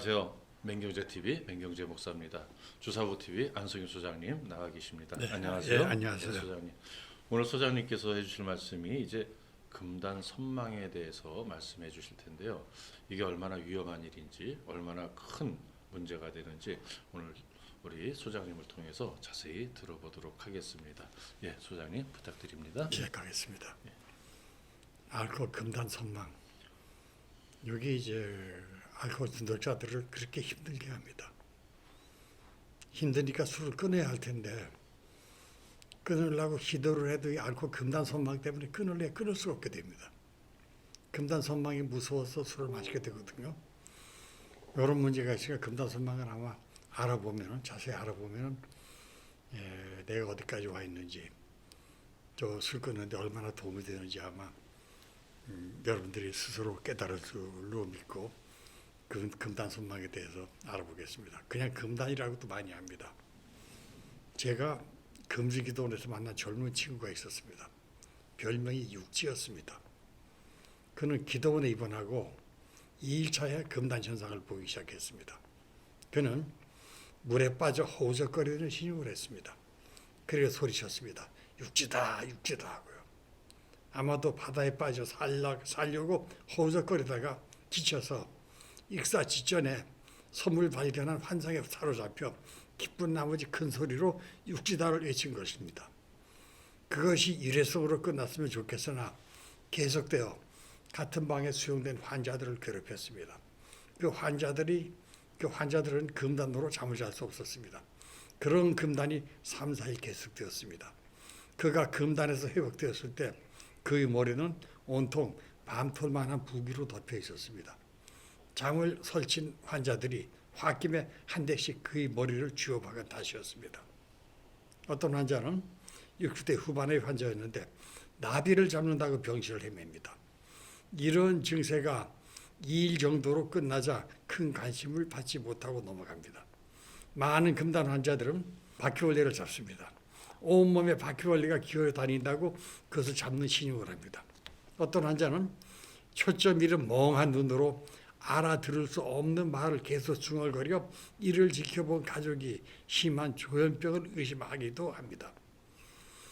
안녕하세요. 맹경제TV 맹경제 목사입니다. 주사부TV 안성윤 소장님 나와 계십니다. 네, 안녕하세요. 예, 안녕하세요. 네, 소장님. 오늘 소장님께서 해주실 말씀이 이제 금단 선망에 대해서 말씀해 주실 텐데요. 이게 얼마나 위험한 일인지, 얼마나 큰 문제가 되는지 오늘 우리 소장님을 통해서 자세히 들어보도록 하겠습니다. 예, 소장님 부탁드립니다. 시작하겠습니다. 알코올 금단 선망. 여기 이제 알코올 중독자들을 그렇게 힘들게 합니다. 힘드니까 술을 끊어야 할 텐데 끊으려고 시도를 해도 이 알코올 금단 선망 때문에 끊을 수가 없게 됩니다. 금단 선망이 무서워서 술을 마시게 되거든요. 이런 문제가 있으니까 금단 선망을 아마 자세히 알아보면 내가 어디까지 와 있는지 또 술 끊는데 얼마나 도움이 되는지 아마 여러분들이 스스로 깨달을 줄로 믿고 그 금단 선망에 대해서 알아보겠습니다. 그냥 금단이라고도 많이 합니다. 제가 금식기도원에서 만난 젊은 친구가 있었습니다. 별명이 육지였습니다. 그는 기도원에 입원하고 2일차에 금단 현상을 보기 시작했습니다. 그는 물에 빠져 허우적거리는 신용을 했습니다. 그리고 소리쳤습니다. 육지다, 육지다 하고요. 아마도 바다에 빠져 살려고 허우적거리다가 지쳐서 익사 직전에 선물 발견한 환상에 사로잡혀 기쁜 나머지 큰 소리로 육지다를 외친 것입니다. 그것이 일회성으로 끝났으면 좋겠으나 계속되어 같은 방에 수용된 환자들을 괴롭혔습니다. 그 환자들은 금단으로 잠을 잘 수 없었습니다. 그런 금단이 3, 4일 계속되었습니다. 그가 금단에서 회복되었을 때 그의 머리는 온통 밤톨만한 부기로 덮여 있었습니다. 잠을 설친 환자들이 홧김에 한 대씩 그의 머리를 쥐어박은 탓이었습니다. 어떤 환자는 60대 후반의 환자였는데 나비를 잡는다고 병실을 헤맵니다. 이런 증세가 2일 정도로 끝나자 큰 관심을 받지 못하고 넘어갑니다. 많은 금단 환자들은 바퀴벌레를 잡습니다. 온몸에 바퀴벌레가 기어다닌다고 그것을 잡는 신용을 합니다. 어떤 환자는 초점 잃은 멍한 눈으로 알아들을 수 없는 말을 계속 중얼거려 이를 지켜본 가족이 심한 조현병을 의심하기도 합니다.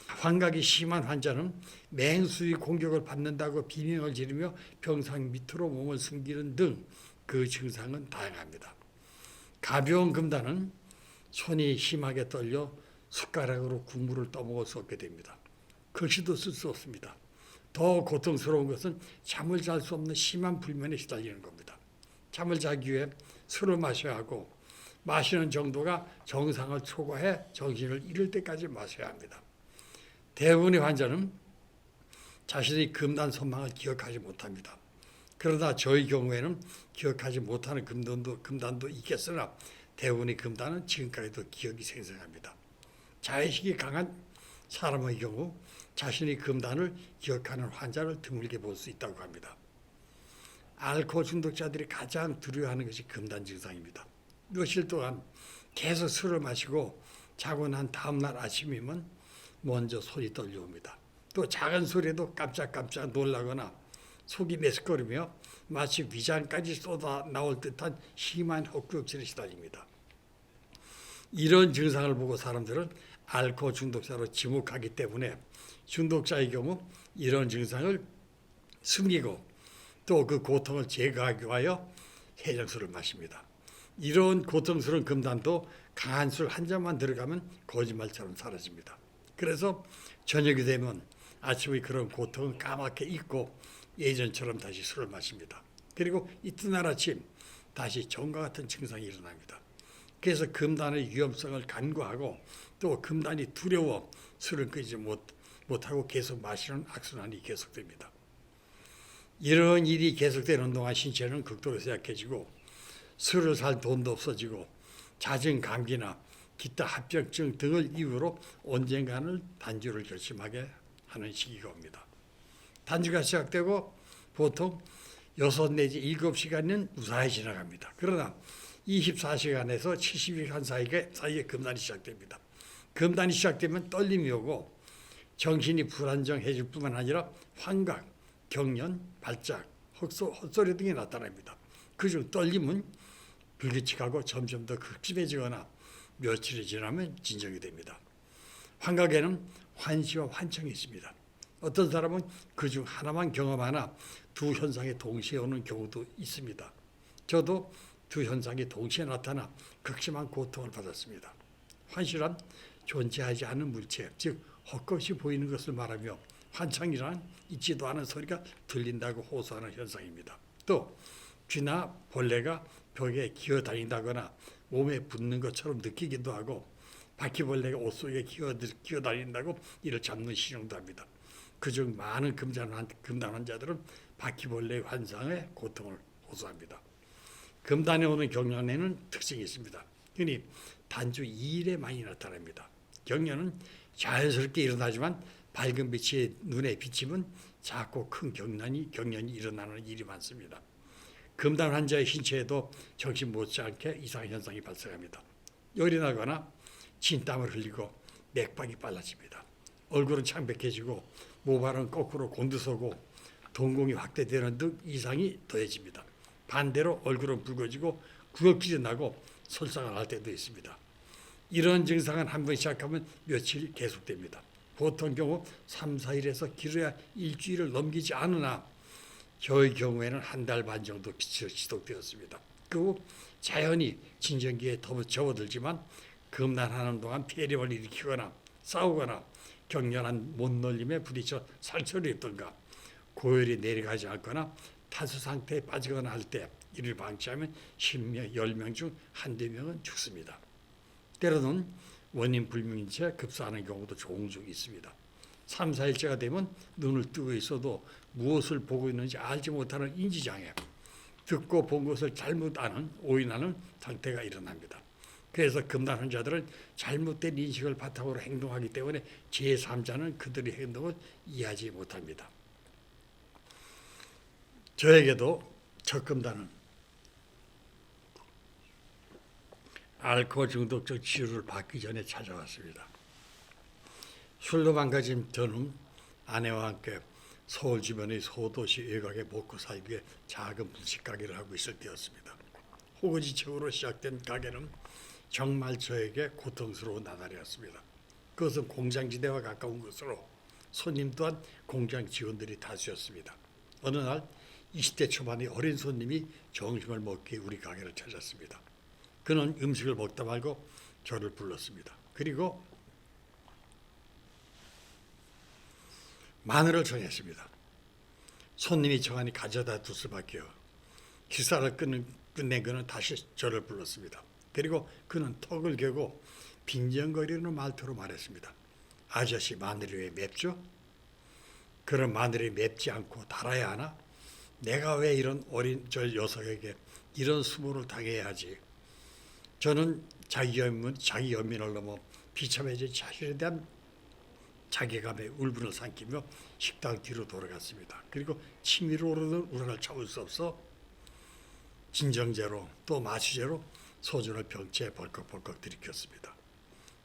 환각이 심한 환자는 맹수의 공격을 받는다고 비명을 지르며 병상 밑으로 몸을 숨기는 등 그 증상은 다양합니다. 가벼운 금단은 손이 심하게 떨려 숟가락으로 국물을 떠먹을 수 없게 됩니다. 글씨도 쓸 수 없습니다. 더 고통스러운 것은 잠을 잘 수 없는 심한 불면에 시달리는 겁니다. 잠을 자기 위해 술을 마셔야 하고 마시는 정도가 정상을 초과해 정신을 잃을 때까지 마셔야 합니다. 대부분의 환자는 자신의 금단 선망을 기억하지 못합니다. 그러나 저의 경우에는 기억하지 못하는 금단도 있겠으나 대부분의 금단은 지금까지도 기억이 생생합니다. 자의식이 강한 사람의 경우 자신의 금단을 기억하는 환자를 드물게 볼 수 있다고 합니다. 알코올 중독자들이 가장 두려워하는 것이 금단 증상입니다. 며칠 동안 계속 술을 마시고 자고 난 다음날 아침이면 먼저 손이 떨려옵니다. 또 작은 소리에도 깜짝깜짝 놀라거나 속이 메스꺼리며 마치 위장까지 쏟아 나올 듯한 심한 헛구역질에 시달립니다. 이런 증상을 보고 사람들은 알코올 중독자로 지목하기 때문에 중독자의 경우 이런 증상을 숨기고 또 그 고통을 제거하기 위하여 해장술을 마십니다. 이런 고통스러운 금단도 강한 술 한 잔만 들어가면 거짓말처럼 사라집니다. 그래서 저녁이 되면 아침의 그런 고통은 까맣게 잊고 예전처럼 다시 술을 마십니다. 그리고 이튿날 아침 다시 전과 같은 증상이 일어납니다. 그래서 금단의 위험성을 간과하고 또 금단이 두려워 술을 끊지 못하고 계속 마시는 악순환이 계속됩니다. 이런 일이 계속되는 동안 신체는 극도로 쇠약해지고 술을 살 돈도 없어지고 잦은 감기나 기타 합병증 등을 이유로 언젠가는 단주를 결심하게 하는 시기가 옵니다. 단주가 시작되고 보통 6 내지 7시간은 무사히 지나갑니다. 그러나 24시간에서 70시간 사이에 금단이 시작됩니다. 금단이 시작되면 떨림이 오고 정신이 불안정해질 뿐만 아니라 환각, 경련, 발작, 헛소리 등이 나타납니다. 그중 떨림은 불규칙하고 점점 더 극심해지거나 며칠이 지나면 진정이 됩니다. 환각에는 환시와 환청이 있습니다. 어떤 사람은 그중 하나만 경험하나 두 현상이 동시에 오는 경우도 있습니다. 저도 두 현상이 동시에 나타나 극심한 고통을 받았습니다. 환시란 존재하지 않는 물체, 즉 헛것이 보이는 것을 말하며 환청이란 있지도 않은 소리가 들린다고 호소하는 현상입니다. 또 쥐나 벌레가 벽에 기어다닌다거나 몸에 붙는 것처럼 느끼기도 하고 바퀴벌레가 옷 속에 기어다닌다고 이를 잡는 신용도 합니다. 그중 많은 금단 환자들은 바퀴벌레의 환상에 고통을 호소합니다. 금단에 오는 경련에는 특징이 있습니다. 흔히 단주 2일에 많이 나타납니다. 경련은 자연스럽게 일어나지만 밝은 빛이 눈에 비치면 작고 큰 경련이 일어나는 일이 많습니다. 금단 환자의 신체에도 정신 못지않게 이상 현상이 발생합니다. 열이 나거나 진땀을 흘리고 맥박이 빨라집니다. 얼굴은 창백해지고 모발은 거꾸로 곤두서고 동공이 확대되는 등 이상이 더해집니다. 반대로 얼굴은 붉어지고 구역질이 나고 설사가 날 때도 있습니다. 이런 증상은 한 번 시작하면 며칠 계속됩니다. 보통 경우 3, 4일에서 길어야 일주일을 넘기지 않으나 저의 경우에는 한 달 반 정도 지속되었습니다. 그 후 자연히 진정기에 접어들지만 금단하는 동안 폐렴을 일으키거나 싸우거나 격렬한 못놀림에 부딪혀 상처를 입던가 고열이 내려가지 않거나 타수 상태에 빠지거나 할 때 이를 방치하면 10명, 10명 중 한두 명은 죽습니다. 때로는 원인 불명인 채 급사하는 경우도 종종 있습니다. 3, 4일째가 되면 눈을 뜨고 있어도 무엇을 보고 있는지 알지 못하는 인지장애, 듣고 본 것을 잘못 아는, 오인하는 상태가 일어납니다. 그래서 금단 환자들은 잘못된 인식을 바탕으로 행동하기 때문에 제3자는 그들의 행동을 이해하지 못합니다. 저에게도 적금단은 알코올 중독적 치료를 받기 전에 찾아왔습니다. 술로 망가진 저는 아내와 함께 서울 주변의 소도시 외곽에 먹고 살기 위해 작은 분식 가게를 하고 있을 때였습니다. 호거지책으로 시작된 가게는 정말 저에게 고통스러운 나날이었습니다. 그것은 공장지대와 가까운 것으로 손님 또한 공장 직원들이 다수였습니다. 어느 날 20대 초반의 어린 손님이 점심을 먹기 위해 우리 가게를 찾았습니다. 그는 음식을 먹다 말고 저를 불렀습니다. 그리고 마늘을 정했습니다. 손님이 정한이 가져다 둘 수밖에요. 기사를 끝낸 그는 다시 저를 불렀습니다. 그리고 그는 턱을 괴고 빈정거리는 말투로 말했습니다. 아저씨, 마늘이 왜 맵죠? 그런 마늘이 맵지 않고 달아야 하나? 내가 왜 이런 어린 저 녀석에게 이런 수모를 당해야 하지? 저는 자기 연민을 넘어 비참해진 자신에 대한 자괴감에 울분을 삼키며 식당 뒤로 돌아갔습니다. 그리고 치밀어 오르는 우라를 참을 수 없어 진정제로 또 마취제로 소주를 병채에 벌컥벌컥 들이켰습니다.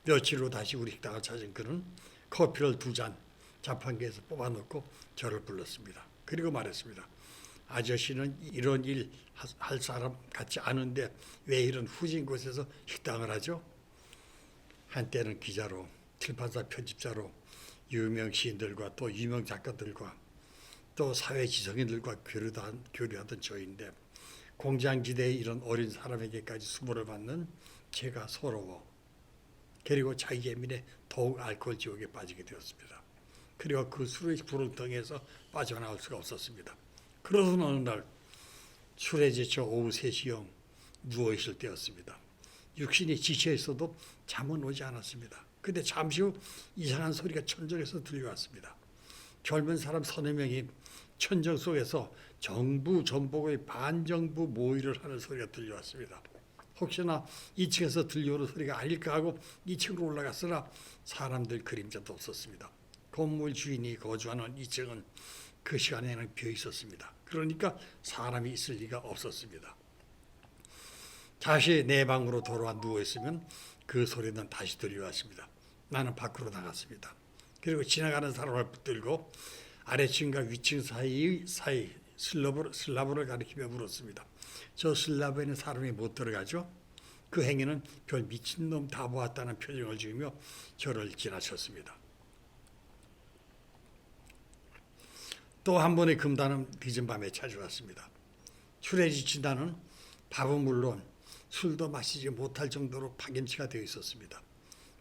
며칠 후 다시 우리 식당을 찾은 그는 커피를 2잔 자판기에서 뽑아놓고 저를 불렀습니다. 그리고 말했습니다. 아저씨는 이런 일 할 사람 같지 않은데 왜 이런 후진 곳에서 식당을 하죠? 한때는 기자로, 출판사 편집자로 유명 시인들과 또 유명 작가들과 또 사회 지성인들과 교류하던 저인데 공장지대의 이런 어린 사람에게까지 수모를 받는 제가 서러워. 그리고 자기 예민에 더욱 알코올 지옥에 빠지게 되었습니다. 그리고 그 술의 구렁텅이에서 빠져나올 수가 없었습니다. 그러던 어느 날 술에 지쳐 오후 3시경 누워있을 때였습니다. 육신이 지쳐 있어도 잠은 오지 않았습니다. 근데 잠시 후 이상한 소리가 천정에서 들려왔습니다. 젊은 사람 3-4명이 천정 속에서 정부 전복의 반정부 모의를 하는 소리가 들려왔습니다. 혹시나 2층에서 들려오는 소리가 아닐까 하고 2층으로 올라갔으나 사람들 그림자도 없었습니다. 건물 주인이 거주하는 2층은 그 시간에는 비어 있었습니다. 그러니까 사람이 있을 리가 없었습니다. 다시 내 방으로 돌아와 누워있으면 그 소리는 다시 들려왔습니다. 나는 밖으로 나갔습니다. 그리고 지나가는 사람을 붙들고 아래층과 위층 사이 슬라브를 가리키며 물었습니다. 저 슬라브에는 사람이 못 들어가죠? 그 행위는 별 미친놈 다 보았다는 표정을 지으며 저를 지나쳤습니다. 또 한 번의 금단은 늦은 밤에 찾아왔습니다. 술에 지친 나는 밥은 물론 술도 마시지 못할 정도로 파김치가 되어 있었습니다.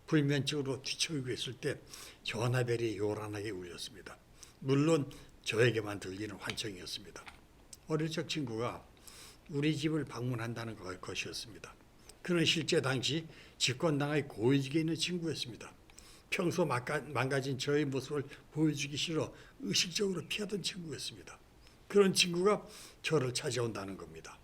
불면증으로 뒤척이고 있을 때 전화벨이 요란하게 울렸습니다. 물론 저에게만 들리는 환청이었습니다. 어릴 적 친구가 우리 집을 방문한다는 것이었습니다. 그는 실제 당시 집권당의 고위직에 있는 친구였습니다. 평소 망가진 저의 모습을 보여주기 싫어 의식적으로 피하던 친구였습니다. 그런 친구가 저를 찾아온다는 겁니다.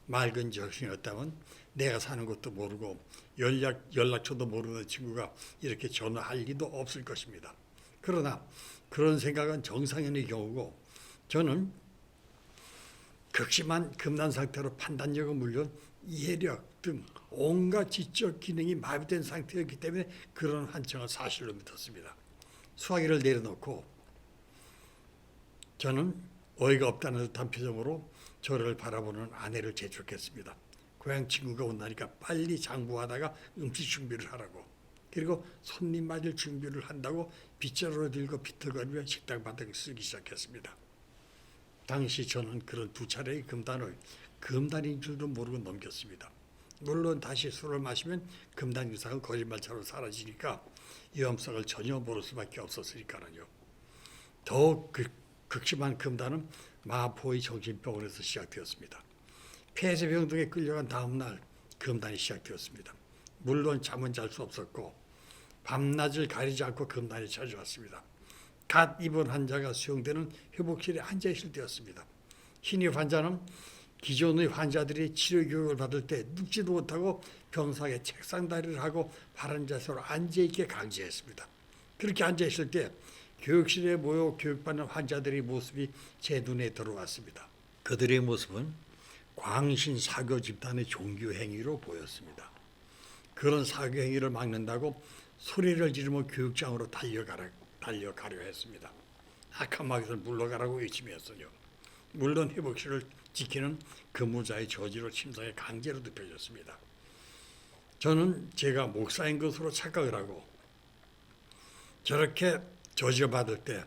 맑은 정신이었다면 내가 사는 것도 모르고 연락처도 모르는 친구가 이렇게 전화할 리도 없을 것입니다. 그러나 그런 생각은 정상인의 경우고 저는 극심한 금단 상태로 판단력은 물론 이해력 등 온갖 지적 기능이 마비된 상태였기 때문에 그런 환청을 사실로 믿었습니다. 수화기를 내려놓고 저는 어이가 없다는 듯한 표정으로 저를 바라보는 아내를 재촉했습니다. 고향 친구가 온다니까 빨리 장부하다가 음식 준비를 하라고. 그리고 손님 맞을 준비를 한다고 빗자루를 들고 비틀거리며 식당 바닥을 쓰기 시작했습니다. 당시 저는 그런 두 차례의 금단을 금단인 줄도 모르고 넘겼습니다. 물론 다시 술을 마시면 금단 유상은 거짓말처럼 사라지니까 위험성을 전혀 모를 수밖에 없었으니까요. 더욱 극심한 금단은 마포의 정신병원에서 시작되었습니다. 폐쇄병 등에 끌려간 다음 날 금단이 시작되었습니다. 물론 잠은 잘 수 없었고 밤낮을 가리지 않고 금단이 찾아왔습니다. 갓 입원 환자가 수용되는 회복실에 앉아 있을 때였습니다. 신입 환자는 기존의 환자들이 치료 교육을 받을 때 눕지도 못하고 병상에 책상다리를 하고 바른 자세로 앉아있게 강제했습니다. 그렇게 앉아있을 때 교육실에 모여 교육받는 환자들의 모습이 제 눈에 들어왔습니다. 그들의 모습은 광신 사교 집단의 종교 행위로 보였습니다. 그런 사교 행위를 막는다고 소리를 지르며 교육장으로 달려가려 했습니다. 악한 마귀들 물러가라고 외치면서요. 물론 회복실을 지키는 근무자의 저지로 침상에 강제로 눕혀졌습니다. 저는 제가 목사인 것으로 착각을 하고 저렇게 저지받을 때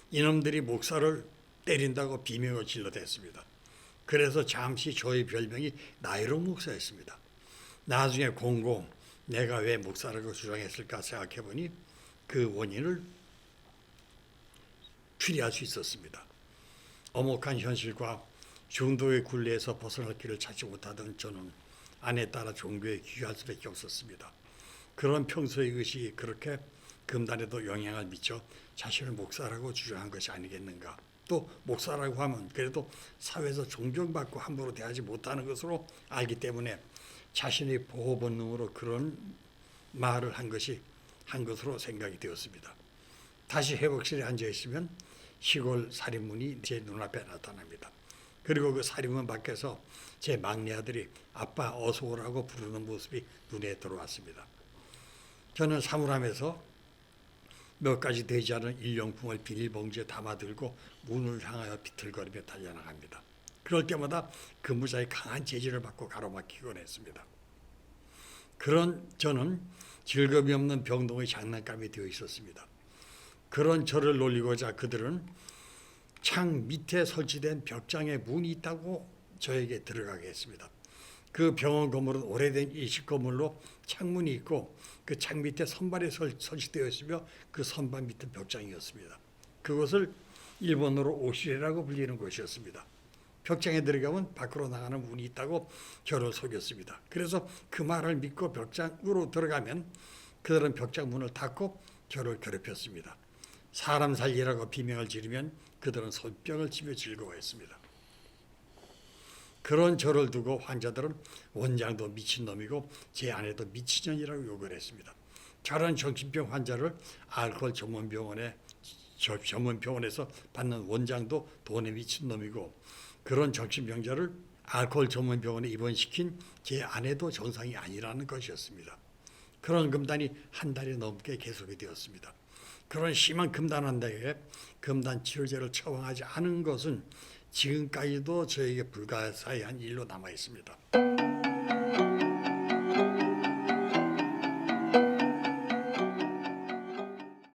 이놈들이 목사를 때린다고 비명을 질러댔습니다. 그래서 잠시 저의 별명이 나이로 목사였습니다. 나중에 공공 내가 왜 목사라고 주장했을까 생각해보니 그 원인을 추리할 수 있었습니다. 엄혹한 현실과 중도의 굴레에서 벗어날 길을 찾지 못하던 저는 아내에 따라 종교에 귀할 수밖에 없었습니다. 그런 평소의 의식이 그렇게 금단에도 영향을 미쳐 자신을 목사라고 주장한 것이 아니겠는가. 또 목사라고 하면 그래도 사회에서 존경받고 함부로 대하지 못하는 것으로 알기 때문에 자신의 보호 본능으로 그런 말을 한 것으로 생각이 되었습니다. 다시 회복실에 앉아 있으면 시골 살인문이 제 눈앞에 나타납니다. 그리고 그 살인문 밖에서 제 막내 아들이 아빠 어서 오라고 부르는 모습이 눈에 들어왔습니다. 저는 사물함에서 몇 가지 되지 않은 일용품을 비닐봉지에 담아들고 문을 향하여 비틀거리며 달려나갑니다. 그럴 때마다 근무자의 강한 제지를 받고 가로막히곤 했습니다. 그런 저는 즐거움이 없는 병동의 장난감이 되어 있었습니다. 그런 저를 놀리고자 그들은 창 밑에 설치된 벽장에 문이 있다고 저에게 들어가게 했습니다. 그 병원 건물은 오래된 일식 건물로 창문이 있고 그 창 밑에 선반이 설치되어 있으며 그 선반 밑은 벽장이었습니다. 그것을 일본어로 오시레라고 불리는 곳이었습니다. 벽장에 들어가면 밖으로 나가는 문이 있다고 저를 속였습니다. 그래서 그 말을 믿고 벽장으로 들어가면 그들은 벽장 문을 닫고 저를 괴롭혔습니다. 사람 살리라고 비명을 지르면 그들은 손뼉을 치며 즐거워했습니다. 그런 저를 두고 환자들은 원장도 미친놈이고 제 아내도 미친년이라고 욕을 했습니다. 저런 정신병 환자를 알코올 전문병원에서 받는 원장도 돈에 미친놈이고 그런 정신병자를 알코올 전문병원에 입원시킨 제 아내도 정상이 아니라는 것이었습니다. 그런 금단이 한 달이 넘게 계속이 되었습니다. 그런 심한 금단 환자에게 금단 치료제를 처방하지 않은 것은 지금까지도 저에게 불가사의한 일로 남아 있습니다.